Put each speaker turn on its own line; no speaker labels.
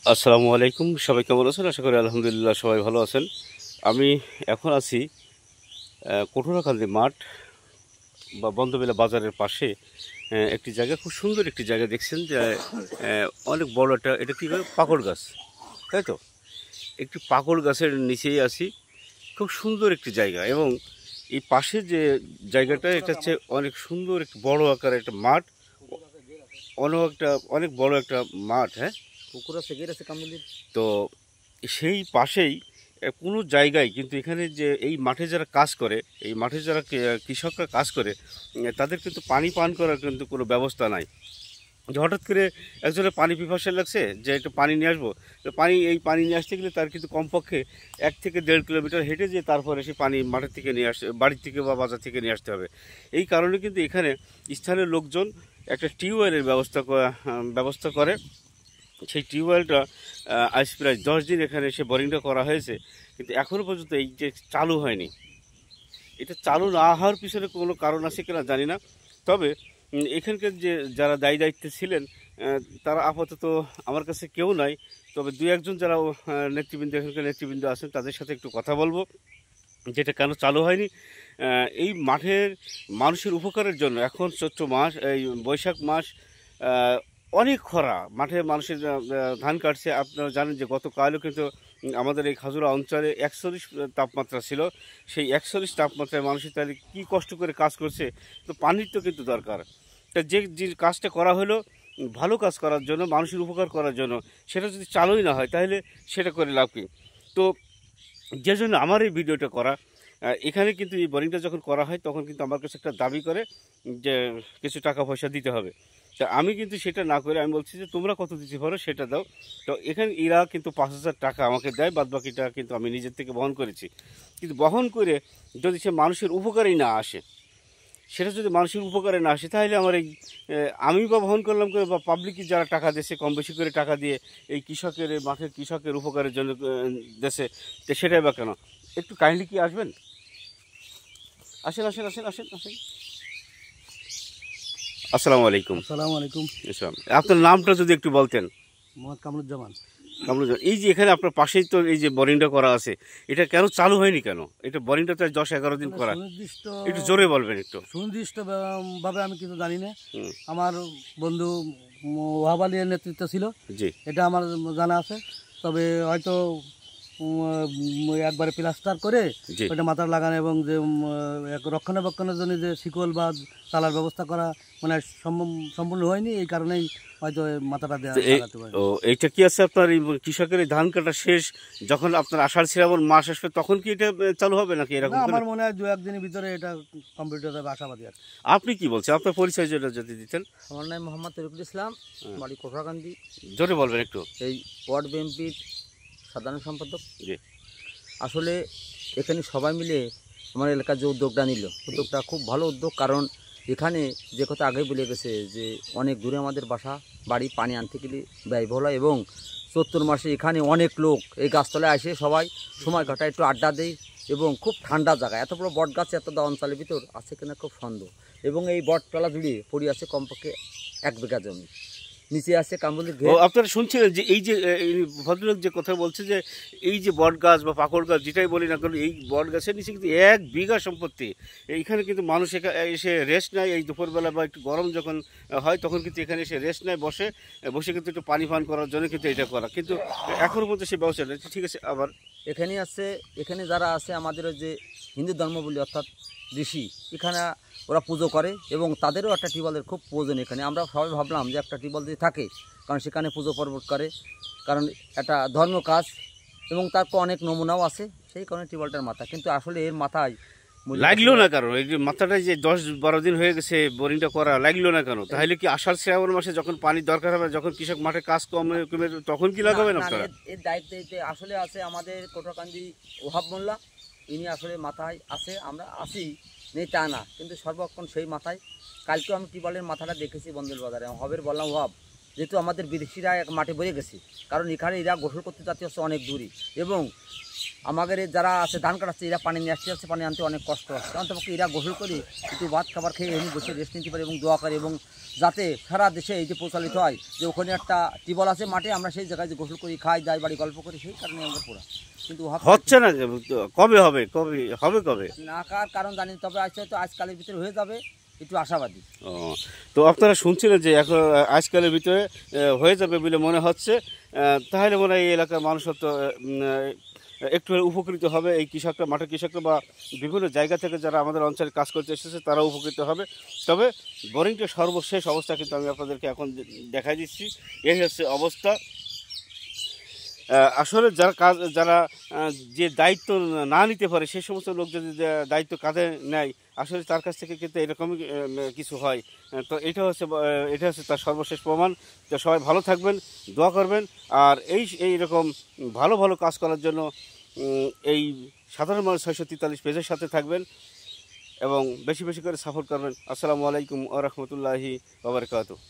আসসালামু আলাইকুম, সবাই কেমন আছেন? আশা করি আলহামদুলিল্লাহ সবাই ভালো আছেন। আমি এখন আছি কঠুরাকান্দি মাঠ বা বন্দবিলা বাজারের পাশে। একটি জায়গা, খুব সুন্দর একটি জায়গা দেখছেন যে অনেক বড় একটা, এটা কী করে, পাকড় গাছ, তাই তো? একটি পাকড় গাছের নিচেই আছি। খুব সুন্দর একটি জায়গা, এবং এই পাশে যে জায়গাটা, এটা হচ্ছে অনেক সুন্দর একটি বড় আকারের একটা মাঠ, অনেক বড় একটা মাঠ। হ্যাঁ,
পুকুর আছে, গেট আছে কামরুলির।
তো সেই পাশেই কোনো জায়গায় কিন্তু এখানে যে এই মাঠে যারা কাজ করে, এই মাঠে যারা কৃষকরা কাজ করে, তাদের কিন্তু পানি পান করার কিন্তু কোনো ব্যবস্থা নাই। যে হঠাৎ করে একজনের পানি পিপাসা লাগছে, যে একটু পানি নিয়ে আসবো, তো পানি নিয়ে আসতে গেলে তার কিন্তু কমপক্ষে 1 থেকে 1.5 কিলোমিটার হেঁটে যেয়ে তারপরে সে পানি মাঠের থেকে নিয়ে আসতে, বাড়ির থেকে বা বাজার থেকে নিয়ে আসতে হবে। এই কারণে কিন্তু এখানে স্থানীয় লোকজন একটা টিউবওয়েলের ব্যবস্থা করে। সেই টিউবওয়েলটা আজ প্রায় 10 দিন এখানে এসে বোরিংটা করা হয়েছে, কিন্তু এখনও পর্যন্ত এই যে চালু হয়নি। এটা চালু না হওয়ার পিছনে কোনো কারণ আছে কিনা জানি না। তবে এখানকার যে যারা দায়িত্বে ছিলেন, তারা আপাতত আমার কাছে কেউ নাই। তবে 2-1 জন যারা নেতৃবৃন্দ, এখানকার নেতৃবৃন্দ আছেন, তাদের সাথে একটু কথা বলবো যেটা কেন চালু হয়নি। এই মাঠের মানুষের উপকারের জন্য এখন চৈত্র মাস, এই বৈশাখ মাস, অনেক খরা, মাঠে মানুষের ধান কাটছে। আপনারা জানেন যে গতকালও কিন্তু আমাদের এই খাজুরা অঞ্চলে 41 তাপমাত্রা ছিল। সেই 41 তাপমাত্রায় মানুষের তাহলে কী কষ্ট করে কাজ করছে। তো পানির তো কিন্তু দরকার। তা যে কাজটা করা হলো ভালো কাজ করার জন্য, মানুষের উপকার করার জন্য, সেটা যদি চালুই না হয় তাহলে সেটা করে লাভ কী? তো যে জন্য আমার এই ভিডিওটা করা। এখানে কিন্তু এই বোরিংটা যখন করা হয় তখন কিন্তু আমার কাছে একটা দাবি করে যে কিছু টাকা পয়সা দিতে হবে। তা আমি কিন্তু সেটা না করে আমি বলছি যে তোমরা কত দিতে পারো সেটা দাও। তো এখানে এরা কিন্তু 5,000 টাকা আমাকে দেয়, বাদবাকিটা কিন্তু আমি নিজের থেকে বহন করেছি। কিন্তু বহন করে যদি সে মানুষের উপকারেই না আসে, সেটা যদি মানুষের উপকারে না আসে, তাহলে আমার এই আমি বা বহন করলাম করে, বা পাবলিকই যারা টাকা দেশে কম বেশি করে টাকা দিয়ে এই কৃষকের, এই মাঠের কৃষকের উপকারের জন্য দেশে, তো সেটাই বা কেন? একটু কাইন্ডলি কি আসবেন? আসেন আসেন আসেন আসেন আসেন। আসসালামু আলাইকুম।
আসসালামু আলাইকুম।
ইসলাম, আপনার নামটা যদি একটু বলতেন।
মোহাম্মদ কামরুজ্জামান।
কামরুজ্জামান, এই যে এখানে আপনার পাশেই তো এই যে বোরিংটা করা আছে, এটা কেন চালু হয়নি কেন? এটা বোরিংটা তো 10-11 দিন করা।
সুনির্দিষ্ট
একটু জোরে বলবেন একটু।
সুনির্দিষ্ট ভাবে আমি কিছু জানি না।
হুম,
আমার বন্ধু ওয়াহাব আলীর নেতৃত্ব ছিল,
জি
এটা আমার জানা আছে। তবে হয়তো একবারে প্লাস্টার করে
জি।
ওইটা মাথার লাগানো, এবং যে রক্ষণাবেক্ষণের জন্য যে শিকল বা তালার ব্যবস্থা করা মানে সম্পূর্ণ হয়নি। এই কারণেই হয়তো মাথাটা দেওয়া
তো
লাগাতে পারি।
এইটা কি আছে আপনার এই কৃষকের এই ধান কাটা শেষ, যখন আপনার আষাঢ় শ্রাবণ মাস আসবে তখন কি এটা চালু হবে নাকি এরকম
না,
করে?
আমার মনে হয় 2-1 দিনের ভিতরে এটা কমপ্লিট হতে হবে, আশাবাদী আর কি।
আপনি কি বলছেন? আপনার পরিচয় যদি দিতেন।
আমার নাম মোহাম্মদ তরিকুল ইসলাম, বাড়ি কোঠরাকান্দি।
জোরে বলবেন একটু।
এই ওয়ার্ড বিএনপির সাধারণ সম্পাদক।
জি
আসলে এখানে সবাই মিলে আমার এলাকার যে উদ্যোগটা নিল, উদ্যোগটা খুব ভালো উদ্যোগ। কারণ এখানে যে কথা আগেই বলে গেছে যে অনেক দূরে আমাদের বাড়ি, পানি আনতে গেলে ব্যয়বহুল হয়, এবং চৈত্র মাসে এখানে অনেক লোক এই গাছতলায় আসে, সবাই সময় কাটায়, একটু আড্ডা দেয়, এবং খুব ঠান্ডা জায়গা। এত বড় বট গাছ এত অঞ্চলের ভিতর আছে কিনা খুব সন্দেহ। এবং এই বটতলা জুড়ে পড়ে আছে কমপক্ষে 1 বিঘা জমি, নিচে আছে কামরুলির
ও,
ঘের।
আপনারা শুনছিলেন যে এই যে এই ভদ্রলোক যে কথা বলছে যে এই যে বট গাছ বা পাকড় গাছ যেটাই বলি না কারণ, এই বট গাছের নিচে কিন্তু 1 বিঘা সম্পত্তি। এইখানে কিন্তু মানুষ এসে রেস্ট নেয়, এই দুপুরবেলা বা একটু গরম যখন হয় তখন কিন্তু এখানে এসে রেস্ট নেয়, বসে বসে কিন্তু একটু পানি পান করার জন্য কিন্তু এটা করা, কিন্তু এখনও পর্যন্ত সে ব্যবস্থা নেই। ঠিক আছে, আবার
এখানে আছে, এখানে যারা আছে আমাদের ওই যে হিন্দু ধর্মবলী অর্থাৎ ঋষি, এখানে ওরা পুজো করে, এবং তাদেরও একটা টিউবওয়েলের খুব প্রয়োজন এখানে। আমরা সবাই ভাবলাম যে একটা টিউবওয়েল যদি থাকে, কারণ সেখানে পুজো পর্বত করে, কারণ একটা ধর্মীয় কাজ, এবং তারপর অনেক নমুনাও আছে, সেই কারণে টিউবওয়েলটার মাথা। কিন্তু আসলে এর মাথায়
লাগলো না কারণ, এই যে মাথাটায় যে 10-12 দিন হয়ে গেছে বোরিংটা করা, লাগলো না কেন? তাহলে কি আষাঢ় শ্রাবণ মাসে যখন পানি দরকার হবে, যখন কৃষক মাঠে কাজ কমে, তখন কি লাগাবেন আপনারা?
এর দায়িত্বে আসলে আছে আমাদের কোঠরাকান্দি ওহাব মোল্লা, ইনি আসলে মাথায় আছে। আমরা আসি নেই তা না, কিন্তু সর্বক্ষণ সেই মাথায়। কালকেও আমি টিউবওয়েলের মাথাটা দেখেছি বন্দর বাজারে, হবের বললাম ওহাব যেহেতু আমাদের বিদেশিরা এক মাঠে বয়ে গেছে, কারণ এখানে এরা গোসল করতে যাচ্ছে হচ্ছে অনেক দূরে, এবং আমাদের যারা আছে ধান কাটাচ্ছে এরা পানি নিয়ে আসতে পানি আনতে অনেক কষ্ট হচ্ছে। অন্তপক্ষে এরা গোসল করে একটু ভাত খাবার খেয়ে এমনি বসে রেস্ট নিতে পারে এবং দোয়া করে, এবং যাতে সারা দেশে এই যে প্রচলিত হয় যে ওখানে একটা টিউবওয়েল আছে মাঠে, আমরা সেই জায়গায় যে গোসল করি, খাই, যাই, বাড়ি গল্প করি, সেই কারণে আমরা পুরা কিন্তু
হচ্ছে না যে, কবে হবে, কবে?
না কার কারণ জানি, তবে হয়তো আজকালের ভিতরে হয়ে যাবে, একটু আশাবাদী।
ও, তো আপনারা শুনছিলেন যে এখন আজকালের ভিতরে হয়ে যাবে বলে মনে হচ্ছে। তাহলে মনে হয় এই এলাকার মানুষ তো একটু উপকৃত হবে, এই কৃষকরা, মাঠের কৃষকরা বা বিভিন্ন জায়গা থেকে যারা আমাদের অঞ্চলে কাজ করতে এসেছে তারা উপকৃত হবে। তবে বোরিংটা সর্বশেষ অবস্থা কিন্তু আমি আপনাদেরকে এখন দেখাই দিচ্ছি। এই হচ্ছে অবস্থা। আসলে যারা যে দায়িত্ব না নিতে পারে, সেই সমস্ত লোক যদি দায়িত্ব কাঁধে নেয়, আসলে তার কাছ থেকে কিন্তু এরকমই কিছু হয়। তো এটা হচ্ছে তার সর্বশেষ প্রমাণ। তো সবাই ভালো থাকবেন, দোয়া করবেন, আর এইরকম ভালো ভালো কাজ করার জন্য এই সাধারণ মানুষ 643 পেজের সাথে থাকবেন এবং বেশি বেশি করে সাপোর্ট করবেন। আসসালামু আলাইকুম ওয়া রাহমাতুল্লাহি ওয়া বারাকাতুহু।